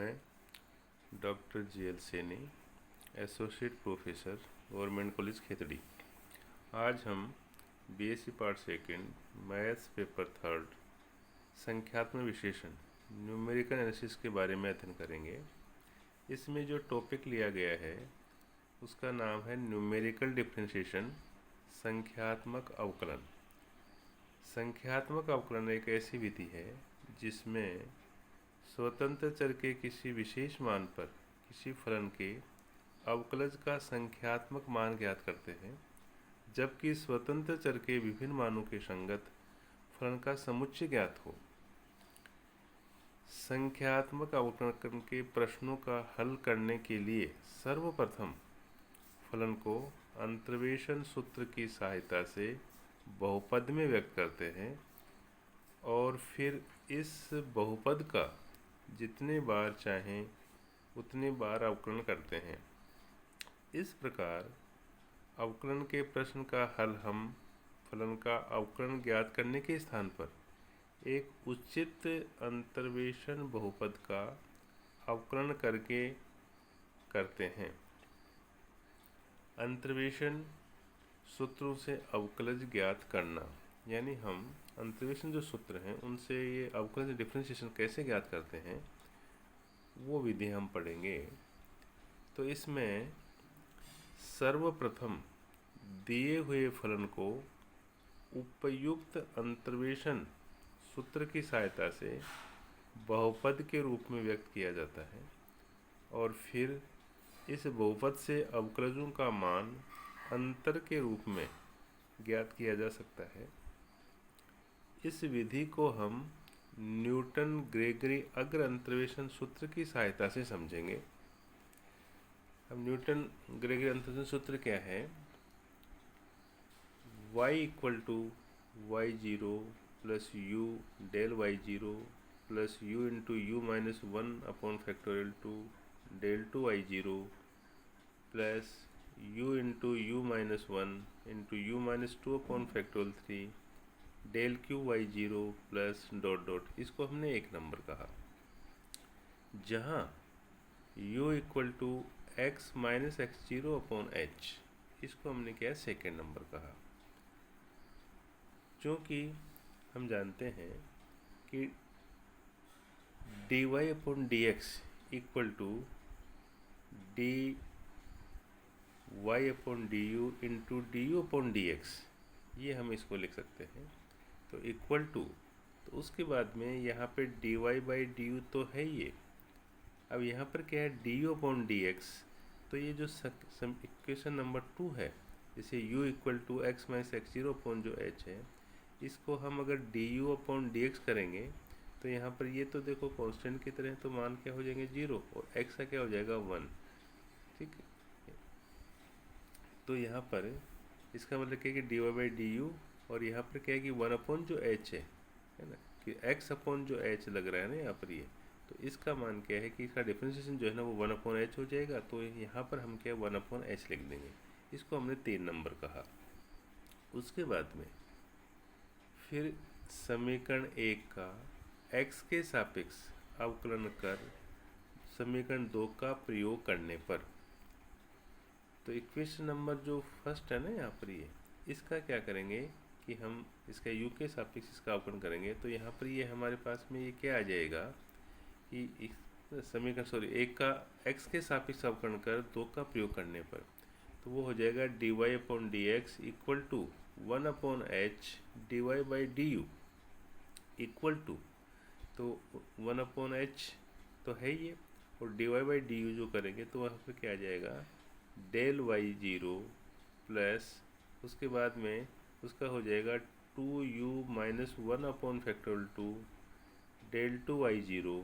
मैं doctor G L. Saini, associate professor, government college Khetri. आज हम BSc part second, maths paper third, संख्यात्मक विश्लेषण, न्यूमेरिकल एनालिसिस के बारे में अध्ययन करेंगे। इसमें जो टॉपिक लिया गया है उसका नाम है न्यूमेरिकल डिफरेंशिएशन, संख्यात्मक अवकलन। संख्यात्मक अवकलन एक ऐसी विधि है जिसमें स्वतंत्र चर के किसी विशेष मान पर किसी फलन के अवकलज का संख्यात्मक मान ज्ञात करते हैं, जबकि स्वतंत्र चर के विभिन्न मानों के संगत फलन का समुच्चय ज्ञात हो। संख्यात्मक अवकलन के प्रश्नों का हल करने के लिए सर्वप्रथम फलन को अंतर्वेशन सूत्र की सहायता से बहुपद में व्यक्त करते हैं और फिर इस बहुपद का जितने बार चाहें उतने बार अवकलन करते हैं। इस प्रकार अवकलन के प्रश्न का हल हम फलन का अवकलन ज्ञात करने के स्थान पर एक उचित अंतर्वेशन बहुपद का अवकलन करके करते हैं। अंतर्वेशन सूत्रों से अवकलज ज्ञात करना, यानी हम अंतर्वेशन जो सूत्र हैं उनसे ये अवकलज डिफरेंशिएशन कैसे ज्ञात करते हैं वो विधि हम पढ़ेंगे। तो इसमें सर्वप्रथम दिए हुए फलन को उपयुक्त अंतर्वेशन सूत्र की सहायता से बहुपद के रूप में व्यक्त किया जाता है और फिर इस बहुपद से अवकलजों का मान अंतर के रूप में ज्ञात किया जा सकता है। इस विधि को हम न्यूटन ग्रेगरी अग्र अंतर्वेशन सूत्र की सहायता से समझेंगे। अब न्यूटन ग्रेगरी अंतर्वेशन सूत्र क्या है? y = y0 plus u del y0 plus u into u minus 1/2 del 2y0 plus u into u minus 1 into u minus 2/3 del q y0 plus dot dot. इसको हमने एक नंबर कहा। जहाँ u = x माइनस x0/h, इसको हमने क्या second number कहा। क्योंकि हम जानते हैं कि dy/dx equal to dy/du into du/dx, ये हम इसको लिख सकते हैं। तो इक्वल टू, तो उसके बाद में यहाँ पे dy/du तो है ये। अब यहाँ पर क्या है du/dx, तो ये जो इक्वेशन नंबर 2 है, जैसे u = x माइनस x0 जो h है, इसको हम अगर du/dx करेंगे तो यहाँ पर ये तो देखो कांस्टेंट की तरह, तो मान क्या हो जाएंगे 0 और x का क्या हो जाएगा 1। ठीक है, तो यहाँ पर इसका मतलब क्या है कि dy/du, और यहाँ पर क्या है कि 1 जो h है ना, कि x जो h लग रहा है ना यहाँ पर ये, तो इसका मान क्या है कि इसका डिफरेंशिएशन जो है ना वो 1/h हो जाएगा। तो यहाँ पर हम क्या 1/h लिख देंगे। इसको हमने 3 नंबर कहा। उसके बाद में फिर समीकरण 1 का x के सापेक्ष अवकलन कर समीकरण 2 का प्रयोग करने पर, तो इक्वेशन नंबर जो फर्स्ट है ना यहाँ पर ये, इसका क्या करेंगे कि हम इसका u के सापेक्ष इसका अवकलन करेंगे। तो यहाँ पर ये हमारे पास में ये क्या आ जाएगा कि समीकरण 1 का x के सापेक्ष अवकलन कर 2 का प्रयोग करने पर, तो वो हो जाएगा dy/dx equal to 1/h dy/du equal to, तो 1/h तो है ये, और dy/du जो करेंगे तो वहाँ पर क्या आ जाएगा del y0 प्लस उसके बाद में उसका हो जाएगा 2u minus 1/2 del 2y0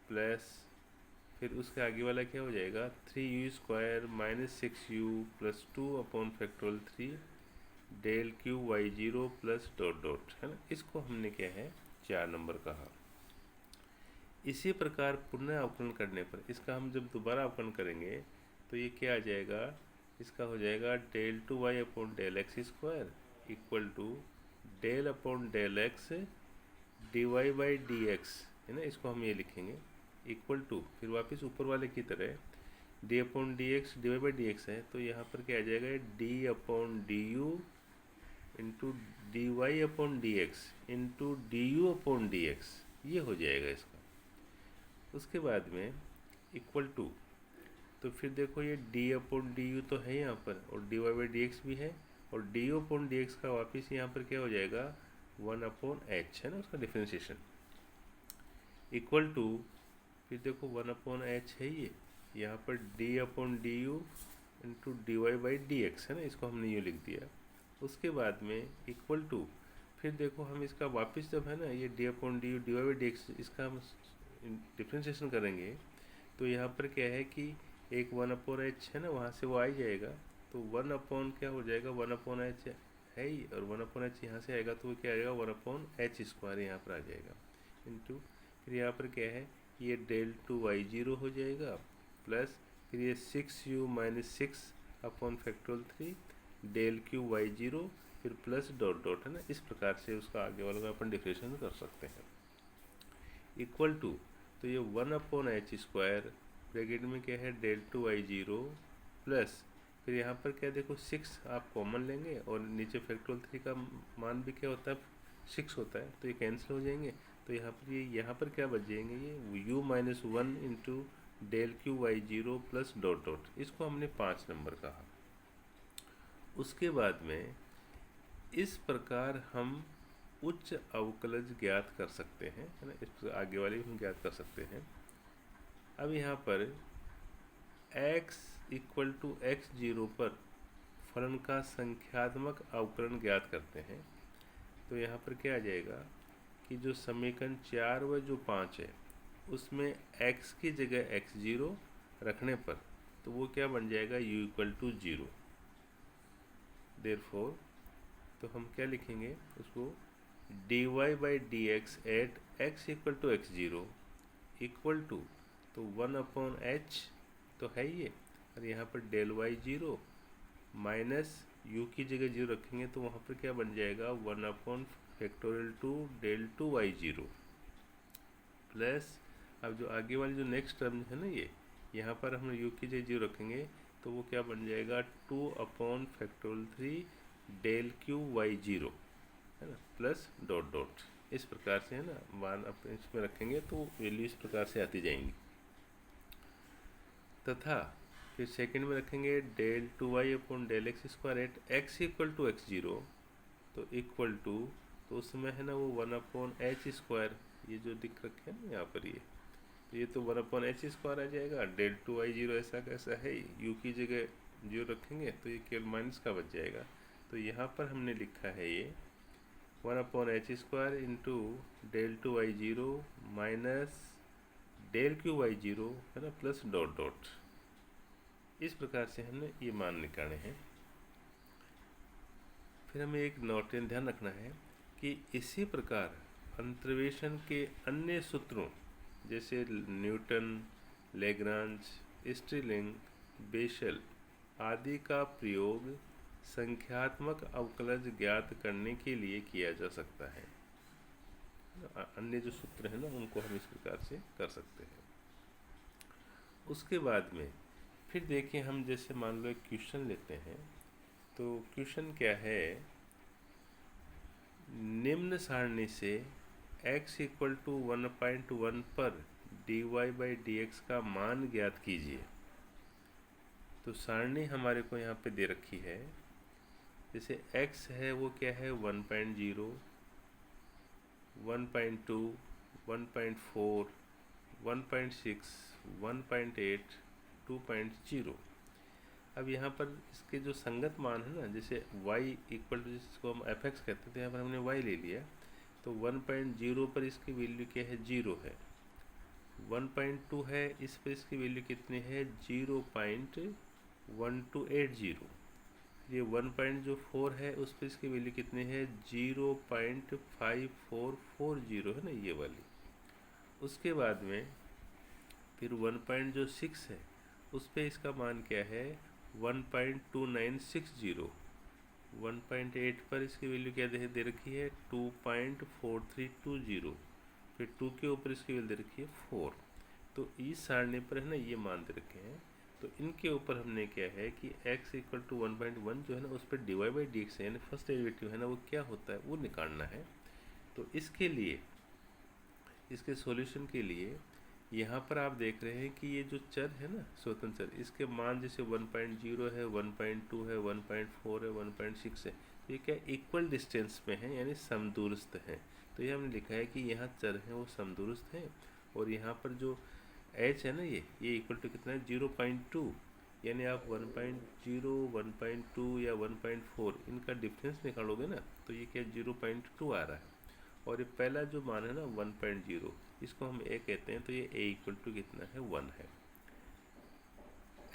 plus फिर उसके आगे वाला क्या हो जाएगा 3u² minus 6u plus 2/3 del q y0 plus dot dot, है ना। इसको हमने क्या है 4 नंबर कहा। इसी प्रकार पुनः अवकलन करने पर इसका हम जब दोबारा अवकलन करेंगे तो ये क्या आ जाएगा, इसका हो जाएगा del 2y/del x² equal to del/del x dy/dx, है ना। इसको हम ये लिखेंगे इक्वल टू, फिर वापस ऊपर वाले की तरह d upon d x d y by d x है, तो यहाँ पर क्या आ जाएगा, d upon d u into d y upon d x into d u upon d x, ये हो जाएगा इसका। उसके बाद में इक्वल टू, तो फिर देखो ये डी अपॉन डी यू तो है यहाँ पर, और d y by d x भी है, और d u upon d x का वापस यहाँ पर क्या हो जाएगा, 1 अपॉन एच है ना उसका डिफ्रेंशिएशन, इक्वल टू, फिर देखो 1 अपॉन एच है ये, यहाँ पर d upon d u into d y by d x है ना, इसको हमने यूँ लिख दिया। उसके बाद में इक्वल टू, फिर देखो हम इसका वापस जब है ना ये d upon d u d y by d x इसका हम डिफ्रेंशिएशन करेंगे, तो यहाँ पर क्या है कि एक 1 अपॉन एच है ना, वहाँ से वो आ ही जाएगा, तो 1 अपॉन क्या हो जाएगा, 1 अपॉन एच है ही, और 1 अपॉन एच यहाँ से आएगा तो वो क्या आएगा, 1 अपॉन एच स्क्वायर यहाँ पर आ जाएगा इंटू, फिर यहाँ पर क्या है, ये डेल टू वाई जीरो हो जाएगा, प्लस फिर ये 6u minus 6 upon factorial 3 del cube y zero, फिर प्लस डॉट डॉट है ना, इस प्रकार से उसका आगे वाला का अपन डिफ्रेंशिएशन कर सकते हैं। इक्वल टू, तो ये 1 अपॉन एच स्क्वायर ब्रैकेट में क्या है, del two y zero, plus फिर यहाँ पर क्या देखो 6 आप कॉमन लेंगे, और नीचे फैक्टोरियल 3 का मान भी क्या होता है, 6 होता है, तो ये कैंसिल हो जाएंगे, तो यहाँ पर क्या बच जाएंगे, ये u minus 1 into del cube y zero plus dot dot, इसको हमने 5 नंबर कहा। उसके बाद में इस प्रकार हम उच्च अवकलज ज्ञात कर सकते हैं, है ना, इस आगे वाले भी हम ज्ञात कर सकते हैं। अब यहाँ पर x equal to x zero पर फलन का संख्यात्मक अवकलन ज्ञात करते हैं, तो यहाँ पर क्या आ जाएगा कि जो समीकरण 4 व जो 5 है उसमें x की जगह x0 रखने पर तो वो क्या बन जाएगा, u इक्वल टू 0। देयरफॉर तो हम क्या लिखेंगे उसको, dy by d x at x equal to x0 equal to, तो 1 अपॉन एच तो है ये, और यहाँ पर del y zero minus u की जगह 0 रखेंगे तो वहाँ पर क्या बन जाएगा, 1 upon factorial two del two y zero, plus अब जो आगे वाली जो नेक्स्ट टर्म है ना ये, यहाँ पर हम u की जगह 0 रखेंगे तो वो क्या बन जाएगा, 2 upon factorial 3 del cube y zero है ना, प्लस डॉट डॉट, इस प्रकार से है ना, मान अपने इसमें रखेंगे तो वैल्यू इस प्रकार से आती जाएंगी। तथा फिर सेकंड में रखेंगे del two y upon del x square at x equal to x zero, तो इक्वल टू, तो उसमें है ना वो 1 अपॉन एच स्क्वायर, ये जो दिख रखे हैं ना यहाँ पर ये तो 1 अपॉन एच स्क्वायर आ जाएगा, डेल टू वाई जीरो ऐसा कैसा है, यू की जगह 0 रखेंगे तो ये केवल माइनस का बच जाएगा, तो यहाँ पर हमने लिखा है ये 1 upon h square into del two y zero minus del cube y zero है ना, प्लस डॉट डॉट, इस प्रकार से हमने ये मान निकाले हैं। फिर हमें एक नोटेन ध्यान रखना है कि इसी प्रकार अंतर्वेशन के अन्य सूत्रों जैसे न्यूटन, लैग्रांज, स्टिरलिंग, बेशल आदि का प्रयोग संख्यात्मक अवकलज ज्ञात करने के लिए किया जा सकता है। अन्य जो सूत्र हैं ना उनको हम इस प्रकार से कर सकते हैं। उसके बाद में फिर देखिए, हम जैसे मान लो एक क्वेश्चन लेते हैं, तो क्वेश्चन क्या है, निम्न सारणी से x इक्वल टू 1.1 पर dy बाई डी एक्स का मान ज्ञात कीजिए। तो सारणी हमारे को यहाँ पे दे रखी है, जैसे x है वो क्या है 1.0, 1.2, 1.4, 1.6, 1.8, 2.0। अब यहाँ पर इसके जो संगत मान है ना, जैसे y इक्वल टू, जिसको हम fx कहते थे, यहाँ पर हमने y ले लिया, तो 1.0 पर इसकी वैल्यू क्या है, 0 है। 1.2 है, इस पर इसकी वैल्यू कितनी है, 0.1280। ये 1.4 है, उस पर इसकी वैल्यू कितनी है, 0.5440 है ना, ये वाली। उसके बाद में फिर 1.6 है, उस पर इसका मान क्या है, 1.2960। 1.8 पर इसकी वैल्यू क्या दे रखी है, 2.4320। फिर 2 के ऊपर इसकी वैल्यू दे रखी है 4। तो इस सारणी पर है ना ये मान दे रखे हैं, तो इनके ऊपर हमने क्या है कि x इक्वल टू 1.1 जो है ना उस पर dy बाई डी एक्स यानी फर्स्ट डेरिवेटिव है ना वो क्या होता है वो निकालना है। तो इसके लिए, इसके सॉल्यूशन के लिए यहाँ पर आप देख रहे हैं कि ये जो चर है ना स्वतंत्र चर, इसके मान जैसे 1.0 है, 1.2 है, 1.4 है, 1.6 है, तो ये क्या इक्वल डिस्टेंस में है यानी समदूरस्थ है। तो ये हमने लिखा है कि यहाँ चर हैं वो समदूरस्थ हैं, और यहाँ पर जो h है ना ये इक्वल टू कितना है 0.2, यानी आप 1.0, 1.2 या 1.4 इनका डिफरेंस निकालोगे ना तो ये क्या 0.2 आ रहा है, और ये पहला जो मान है ना 1.0 इसको हम a कहते हैं, तो ये a इक्वल टू कितना है 1 है।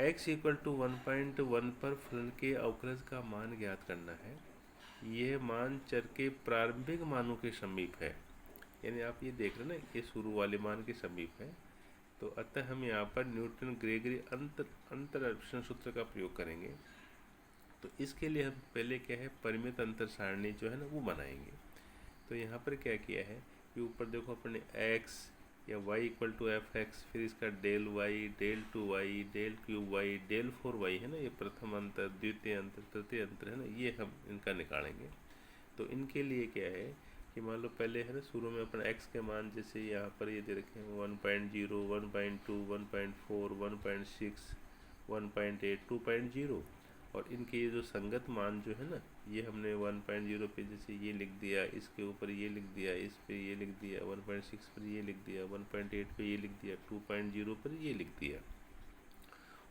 x इक्वल टू 1.1 पर फलन के अवकलज का मान ज्ञात करना है। यह मान चर के प्रारंभिक मानों के समीप है, यानी आप ये देख रहे हैं ना ये शुरू वाले मान के समीप है। तो अतः हम यहाँ पर न्यूटन ग्रेगरी अंतरअक्षण सूत्र का प्रयोग करेंगे। तो इसके लिए हम पहले क्या है परिमित अंतर सारणी जो है ना वो बनाएंगे। तो यहाँ पर क्या किया है कि ऊपर देखो अपने x या y equal to f x, फिर इसका del y, del 2y, del cube y, del 4y है ना, ये प्रथम अंतर, द्वितीय अंतर, तृतीय अंतर है ना, ये हम इनका निकालेंगे। तो इनके लिए क्या है कि मान लो पहले है ना शुरू में अपन x के मान जैसे यहाँ पर ये दे रखे हैं 1.0, 1.2, 1.4, 1.6, 1.8, 2.0, और इनके ये जो संगत मान जो है ना ये हमने 1.0 पे जैसे ये लिख दिया, इसके ऊपर ये लिख दिया, इस पे ये लिख दिया, 1.6 पर ये लिख दिया, 1.8 पे ये लिख दिया, 2.0 पर ये लिख दिया।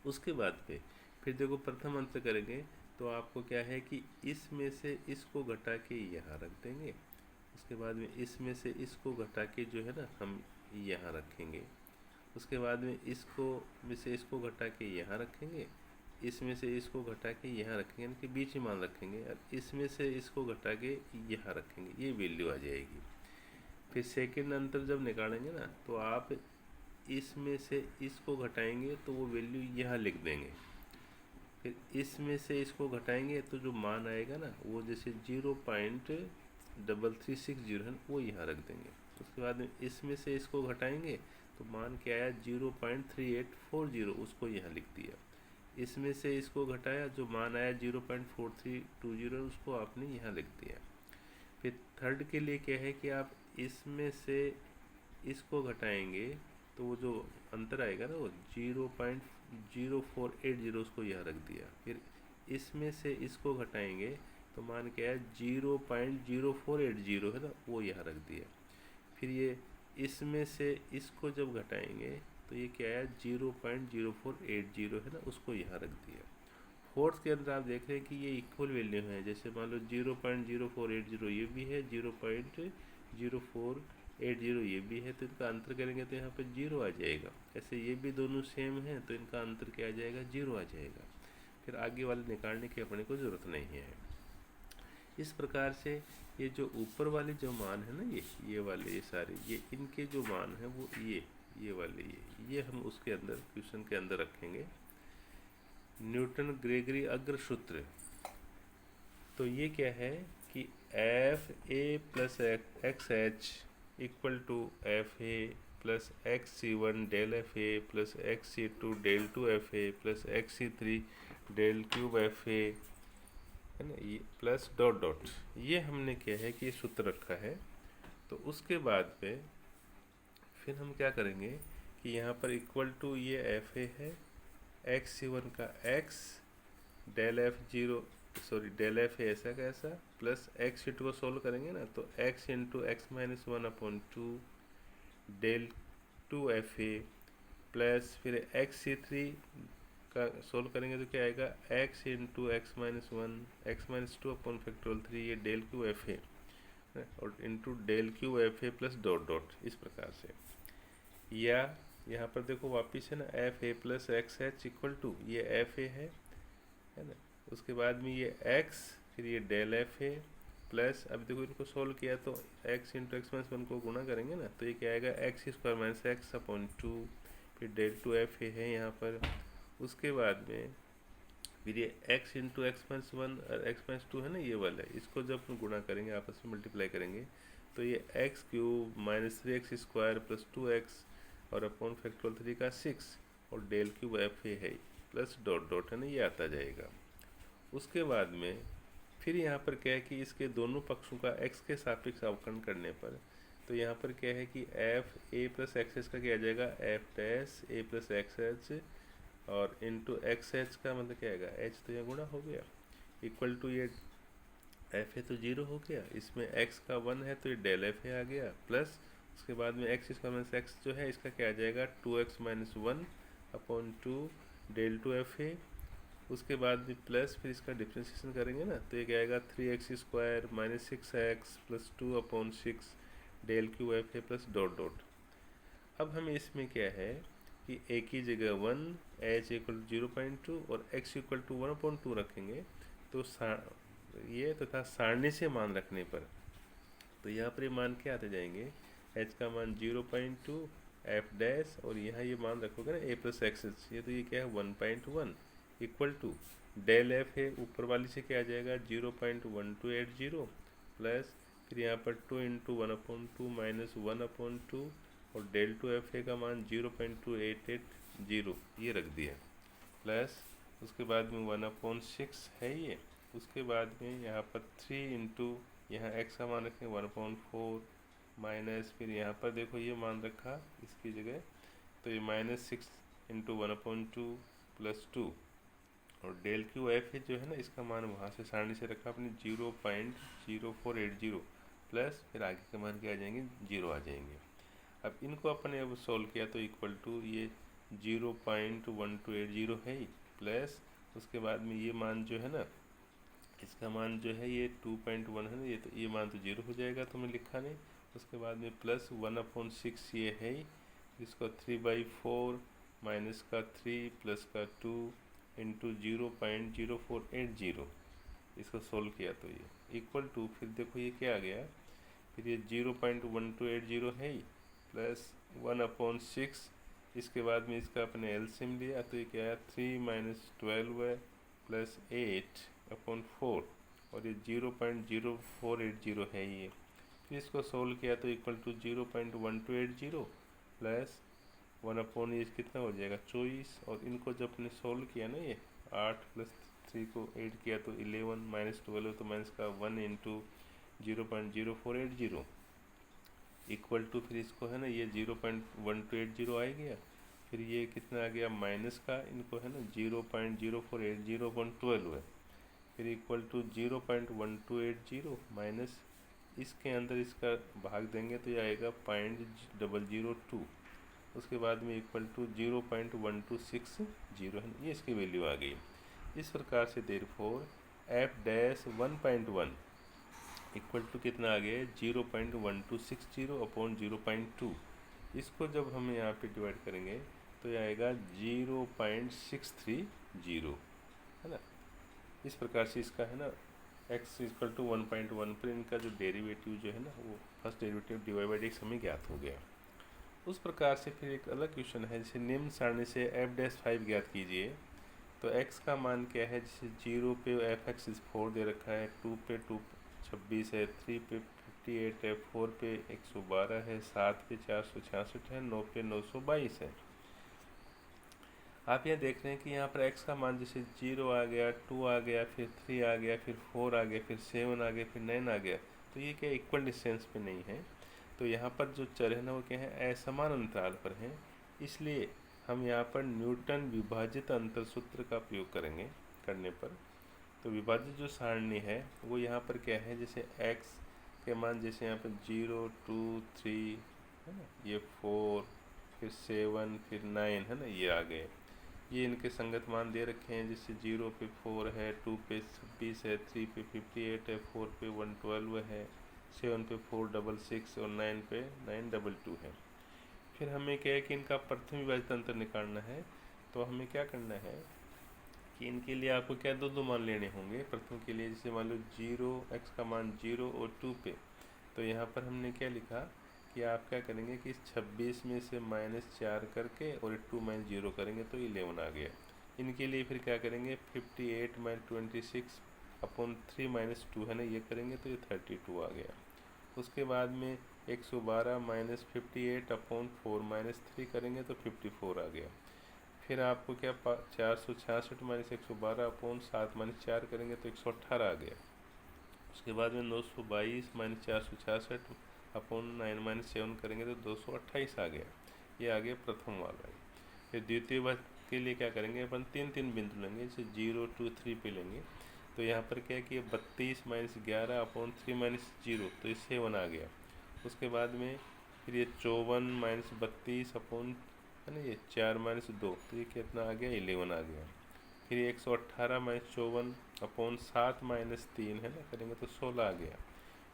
उसके बाद पे फिर देखो प्रथम अंतर करेंगे तो आपको क्या है कि इसमें से इसको घटा के यहाँ रख देंगे, उसके बाद में इसमें से इसको घटा के जो है ना हम यहाँ रखेंगे, उसके बाद में इसको में से इसको घटा के यहाँ रखेंगे, इसमें से इसको घटा के यहाँ रखेंगे, यानी कि बीच में मान रखेंगे, और इसमें से इसको घटा के यहाँ रखेंगे, ये वैल्यू आ जाएगी। फिर सेकंड अंतर जब निकालेंगे ना तो आप इसमें से इसको घटाएंगे तो वो वैल्यू यहाँ लिख देंगे, फिर इसमें से इसको घटाएंगे तो जो मान आएगा ना वो जैसे 0.3360 है वो यहाँ रख देंगे। उसके बाद में इसमें से इसको घटाएंगे तो मान क्या आया 0.3840, उसको यहाँ लिख दिया। इसमें से इसको घटाया जो मान आया 0.4320 उसको आपने यहाँ लिख दिया। फिर थर्ड के लिए क्या है कि आप इसमें से इसको घटाएंगे तो वो जो अंतर आएगा ना वो 0.0480 उसको यहाँ रख दिया। फिर इसमें से इसको घटाएंगे तो मान क्या है 0.0480 है ना वो यहाँ रख दिया। फिर ये इसमें से इसको जब घटाएंगे तो ये क्या है 0.0480 है ना उसको यहाँ रख दिया। फोर्थ के अंदर आप देख रहे हैं कि ये इक्वल वैल्यू है, जैसे मान लो 0.0480 ये भी है, 0.0480 ये भी है, तो इनका अंतर करेंगे तो यहाँ पे 0 आ जाएगा। ऐसे ये भी दोनों सेम हैं तो इनका अंतर क्या आ जाएगा 0 आ जाएगा। फिर आगे वाले निकालने की अपने को ज़रूरत नहीं है। इस प्रकार से ये जो ऊपर वाले जो मान है ना ये वाले ये सारे ये इनके जो मान है वो ये वाले ये हम उसके अंदर क्वेश्चन के अंदर रखेंगे। न्यूटन ग्रेगरी अग्र सूत्र, तो ये क्या है कि f a plus x h equal to f a plus x c one del f a plus x c two del two f a plus x c three del cube f a है ना, ये plus dot dot, ये हमने क्या है कि सूत्र रखा है। तो उसके बाद पे फिर हम क्या करेंगे कि यहाँ पर इक्वल टू ये एफ ए है, एक्स सी वन का x del f del f a ऐसा का ऐसा प्लस एक्स सी टू को सोल्व करेंगे ना तो x into x minus 1/2 del two f a plus फिर एक्स सी थ्री का सोल्व करेंगे तो क्या आएगा x into x minus 1 x minus 2/3 ये डेल क्यू एफ ए और into del cube f a plus dot dot, इस प्रकार से। या यहाँ पर देखो वापिस है ना f a plus x h equal to ये एफ ए है ना, उसके बाद में ये एक्स फिर ये डेल एफ ए प्लस अब देखो इनको सोल्व किया तो एक्स इंटू एक्स माइनस 1 को गुणा करेंगे ना तो ये क्या आएगा x square minus x upon 2 फिर डेल टू एफ ए है यहाँ पर। उसके बाद में फिर ये x इंटू एक्स माइनस 1 और एक्स माइनस 2 है ना ये वाला, इसको जब गुणा करेंगे आपस में मल्टीप्लाई करेंगे तो ये x cube minus 3x square plus 2x और अपॉन फैक्टोरियल 3 का 6 और डेल क्यूब एफ ए है प्लस डॉट डॉट है ना, ये आता जाएगा। उसके बाद में फिर यहाँ पर क्या है कि इसके दोनों पक्षों का x के सापेक्ष अवकलन करने पर तो यहाँ पर क्या है कि f a plus x H का क्या आ जाएगा, एफ डैश ए प्लस एक्स एच और इंटू एक्स एच का मतलब क्या आएगा, एच तो यहाँ गुणा हो गया इक्वल टू ये एफ ए तो 0 हो गया, इसमें x का 1 है तो ये डेल एफ ए आ गया प्लस उसके बाद में एक्स स्क्वायर माइनस एक्स जो है इसका क्या आ जाएगा 2x minus 1 upon 2 del two f a. उसके बाद भी प्लस फिर इसका डिफ्रेंशिएशन करेंगे ना तो ये क्या आएगा 3x square minus 6x plus 2 upon 6 del cube f a plus dot dot. अब हमें इसमें क्या है कि a की जगह 1 h इक्वल टू 0.2 और x इक्वल टू 1/2 रखेंगे तो ये तथा सारणी से मान रखने पर तो यहाँ पर ये मान क्या आते जाएंगे, h का मान 0.2 f डैश और यहाँ ये मान रखोगे ना a प्लस एक्स एच, ये तो ये क्या है 1.1 इक्वल टू डेल एफ है ऊपर वाली से क्या आ जाएगा 0.1280 प्लस फिर यहाँ पर 2 इंटू 1/2 माइनस 1/2 और डेल टू एफ ए का मान 0.2880 ये रख दिया प्लस उसके बाद में 1/6 है ये। उसके बाद में यहाँ पर 3 इंटू यहाँ x का मान रखें 1/4 माइनस फिर यहाँ पर देखो ये मान रखा इसकी जगह तो ये -6 इंटू 1/2 प्लस 2 और डेल क्यू एफ जो है ना इसका मान वहाँ से सारणी से रखा अपने 0.0480 प्लस फिर आगे के मान क्या आ जाएंगे 0 आ जाएंगे। अब इनको अपने अब सोल्व किया तो इक्वल टू ये 0.1280 है प्लस उसके बाद में ये मान जो है ना इसका मान जो है ये 2.1 है ना, ये तो ये मान तो 0 हो जाएगा तो मैं लिखा नहीं। उसके बाद में प्लस 1/6 ये है इसको 3/4 माइनस का 3 प्लस का 2 इंटू 0.0480 इसको सोल्व किया तो ये इक्वल टू फिर देखो ये क्या आ गया, फिर ये 0.1280 है प्लस 1/6 इसके बाद में इसका अपने एलसीएम लिया तो ये क्या है 3 माइनस 12 है प्लस 8/4 और ये 0.0480 है ये। फिर इसको सोल्व किया तो इक्वल टू 0.1280 प्लस 1/, ये कितना हो जाएगा 24 और इनको जब अपने सोल्व किया ना ये 8 प्लस 3 को 8 किया तो 11 माइनस 12 तो माइनस का 1 इंटू 0.0480 इक्वल टू फिर इसको है ना ये 0.1280 आ गया फिर ये कितना आ गया माइनस का इनको है ना 0.0480/12 है फिर इक्वल टू 0.1280 माइनस इसके अंदर इसका भाग देंगे तो ये आएगा 0.002 उसके बाद में इक्वल टू 0.1260 है ये इसकी वैल्यू आ गई। इस प्रकार से therefore f dash 1.1 equal to कितना आ गया 0.1260/0.2। इसको जब हम यहाँ पे डिवाइड करेंगे तो ये आएगा 0.630 है ना। इस प्रकार से इसका है ना x इक्वल टू 1.1 पर इनका जो डेरिवेटिव जो है ना वो first derivative divide by x हमें ज्ञात हो गया। उस प्रकार से फिर एक अलग क्वेश्चन है जैसे निम्न सारणी से f'5 ज्ञात कीजिए तो x का मान क्या है, जैसे 0 पे f(x) 4 दे रखा है, 2 पे 226 है, 3 पे 58 है, 4 पे 112 है, 7 पे 466 है, 9 पे 922 है। आप यहाँ देख रहे हैं कि यहाँ पर x का मान जैसे 0 आ गया, 2 आ गया, फिर 3 आ गया, फिर 4 आ गया, फिर 7 आ गया, फिर 9 आ गया, तो ये क्या इक्वल डिस्टेंस पे नहीं है। तो यहाँ पर जो चर है ना वो क्या है असमान अंतराल पर है, इसलिए हम यहाँ पर न्यूटन विभाजित अंतर सूत्र का प्रयोग करेंगे करने पर। तो विभाजित जो सारणी है वो यहाँ पर क्या है, जैसे x के मान जैसे यहाँ पर 0, 2, 3 है ना, ये 4 फिर 7 फिर 9 है ना, ये आ गए, ये इनके संगत मान दे रखे हैं। जैसे 0 पे 4 है, 2 पे 26 है, 3 पे 58 है, 4 पे 112 है, 7 पे 466 और 9 पे 922 है। फिर हमें क्या है कि इनका प्रथम विभाजित अंतर निकालना है, तो हमें क्या करना है कि इनके लिए आपको क्या दो मान लेने होंगे। प्रथम के लिए जैसे मान लो 0 x का मान 0 और 2 पे, तो यहाँ पर हमने क्या लिखा कि आप क्या करेंगे कि इस 26 में से -4 करके और 2 - 0 करेंगे तो 11 आ गया। इनके लिए फिर क्या करेंगे 58 - 26/3 - 2 है ना, ये करेंगे तो ये 32 आ गया। उसके बाद में 112 माइनस 58 अपॉन 4 माइनस 3 करेंगे तो 54 आ गया। फिर आपको क्या 466 माइनस 112 अपॉन 7 माइनस 4 करेंगे तो 118 आ गया। उसके बाद में 922 माइनस 466 अपॉन 9 माइनस 7 करेंगे तो 228 आ गया। ये आ गया प्रथम वाला। फिर द्वितीय वर्ग के लिए क्या करेंगे, अपन तीन तीन बिंदु लेंगे, जैसे 0, 2, 3 पे लेंगे। तो यहाँ पर क्या है कि 32 माइनस 11 अपॉन 3 माइनस 0, तो ये 7 आ गया। उसके बाद में फिर ये 54 माइनस 32 अपॉन, है ना, ये 4 माइनस 2, तो ये कितना आ गया, 11 आ गया। फिर ये 118 माइनस 54 अपॉन 7 माइनस 3, है ना, करेंगे तो 16 आ गया।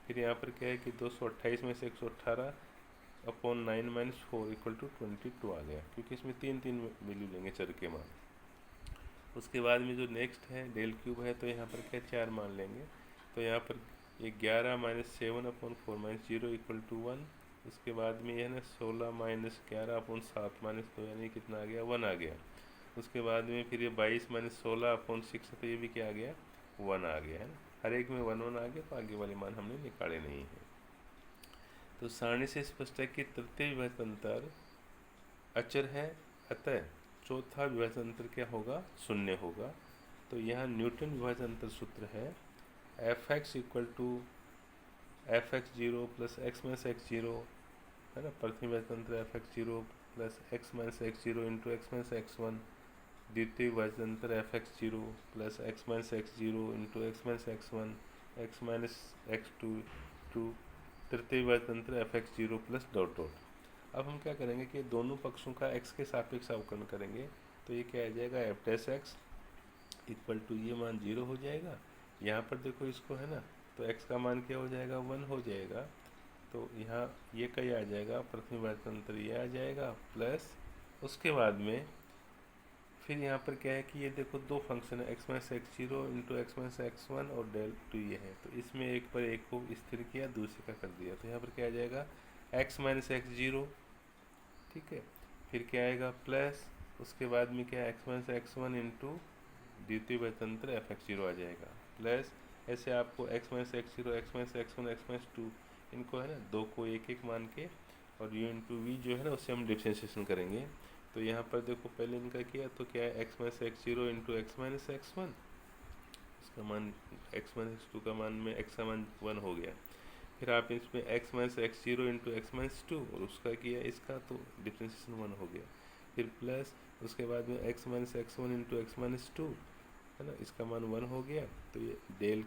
फिर यहाँ पर क्या है कि 228 में से 118 अपॉन 9 माइनस 4 इक्वल टू 22 आ गया, क्योंकि इसमें तीन तीन वैल्यू लेंगे चर के मान। उसके बाद में जो नेक्स्ट है डेल क्यूब है, तो यहाँ पर क्या 4 मान लेंगे। तो यहाँ पर ये 11 minus 7 upon 4 minus 0 equal to 1। उसके बाद में ये है ना 16 माइनस 11 अपॉन 7 माइनस 2, यानी कितना आ गया, 1 आ गया। उसके बाद में फिर ये 22 माइनस 16 अपॉन 6, तो ये भी क्या आ गया, 1 आ गया, है ना। हर एक में 1 1 आ गया, तो आगे वाले मान हमने निकाले नहीं है। तो सारणी से स्पष्ट है कि तृतीय विभाजनांतर अचर है, अतः चौथा विभाजनांतर क्या होगा, शून्य होगा। तो यहाँ न्यूटन विभाजनांतर सूत्र है f(x) equal to f(x0) plus x minus x0, है ना। प्रथम विभाजनांतर f(x0) plus x minus x0 into x minus x1। द्वितीय विभाजनांतर f(x0) plus x minus x0 into x minus x1, x minus x2 टू तृतीय विभाजनांतर f(x0) प्लस डॉट डॉट। अब हम क्या करेंगे कि दोनों पक्षों का x के सापेक्ष अवकलन करेंगे। तो ये क्या आ जाएगा, f(x) इक्वल टू ये मान 0 हो जाएगा। यहाँ पर देखो इसको, है ना, तो x का मान क्या हो जाएगा, 1 हो जाएगा। तो यहाँ ये कहीं आ जाएगा, प्रथम विभाजनांतर ये आ जाएगा, प्लस उसके बाद में फिर यहाँ पर क्या है कि ये देखो दो फंक्शन है, x minus x0 into x minus x1 और डेल टू ये है। तो इसमें एक पर एक को स्थिर किया, दूसरे का कर दिया। तो यहाँ पर क्या आ जाएगा, x माइनस x0, ठीक है। फिर क्या आएगा, प्लस उसके बाद में क्या है, x माइनस x1 इंटू द्वितीय विभाजनांतर f(x0) आ जाएगा, प्लस ऐसे आपको x minus x0, x minus x1, x minus 2, इनको, है ना, दो को एक एक मान के और u इंटू वी जो है ना, उससे हम डिफ्रेंशिएशन करेंगे। तो यहाँ पर देखो पहले इनका किया तो क्या है, x minus x0 into x minus x1, इसका मान x माइनस x2 का मान में x का मान 1 हो गया। फिर आप इसमें x minus x0 into x minus 2 और उसका किया इसका, तो डिफ्रेंशिएशन 1 हो गया। फिर प्लस उसके बाद में x minus x1 into x minus 2, है ना, इसका मान 1 हो गया। तो ये डेल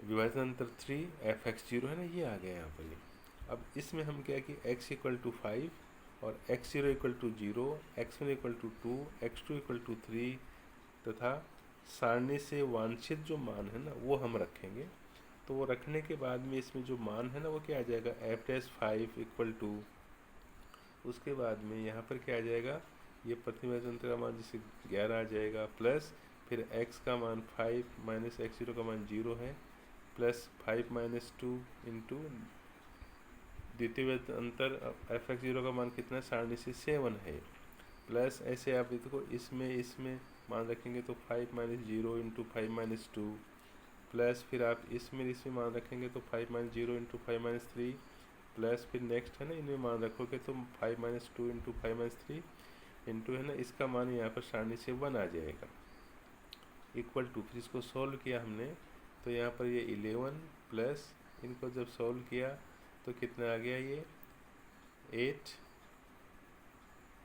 विभाजनांतर 3 f(x0) है ना, ये आ गया यहाँ पर ये। अब इसमें हम क्या कि x इक्वल टू 5 और x0 equal to 0, x1 equal to 2, x2 equal to 3 तथा सारणी से वांछित जो मान है ना वो हम रखेंगे। तो वो रखने के बाद में इसमें जो मान है ना वो क्या आ जाएगा, f'5 इक्वल टू, उसके बाद में यहाँ पर क्या आ जाएगा, ये प्रथम विभाजनांतर का मान जैसे 11 आ जाएगा, प्लस फिर x का मान 5 माइनस x0 का मान 0 है, प्लस 5 माइनस 2 इंटू द्वितीय विभाजनांतर f(x0) का मान कितना, सारणी से 7 है, प्लस ऐसे आप देखो इसमें मान रखेंगे तो 5 माइनस 0 इंटू 5 माइनस 2, प्लस फिर आप इसमें मान रखेंगे तो 5 माइनस 0 इंटू 5 माइनस 3, प्लस फिर नेक्स्ट है ना इनमें मान रखोगे तो 5 माइनस 2 इंटू 5 माइनस 3 इंटू, है ना, इसका मान यहाँ पर सारणी से 1 आ जाएगा, इक्वल टू। फिर इसको सॉल्व किया हमने तो यहाँ पर ये 11 प्लस इनको जब सॉल्व किया तो कितना आ गया, ये 8,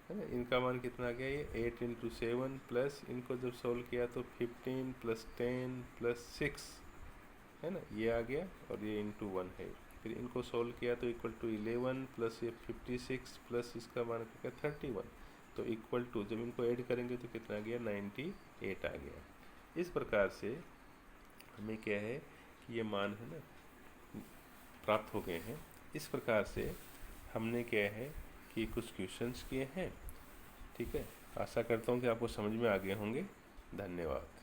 है ना, इनका मान कितना आ गया, ये 8 इंटू 7, प्लस इनको जब सॉल्व किया तो 15 प्लस 10 प्लस 6, है ना, ये आ गया और ये इंटू 1 है। फिर इनको सॉल्व किया तो इक्वल टू 11 प्लस ये 56 प्लस इसका मान क्या 31, तो इक्वल टू जब इनको ऐड करेंगे तो कितना आ गया, 98 आ गया। इस प्रकार से हमें क्या है कि ये मान, है ना, प्राप्त हो गए हैं। इस प्रकार से हमने क्या है कि कुछ क्वेश्चंस किए हैं, ठीक है। आशा करता हूँ कि आपको समझ में आ गए होंगे। धन्यवाद।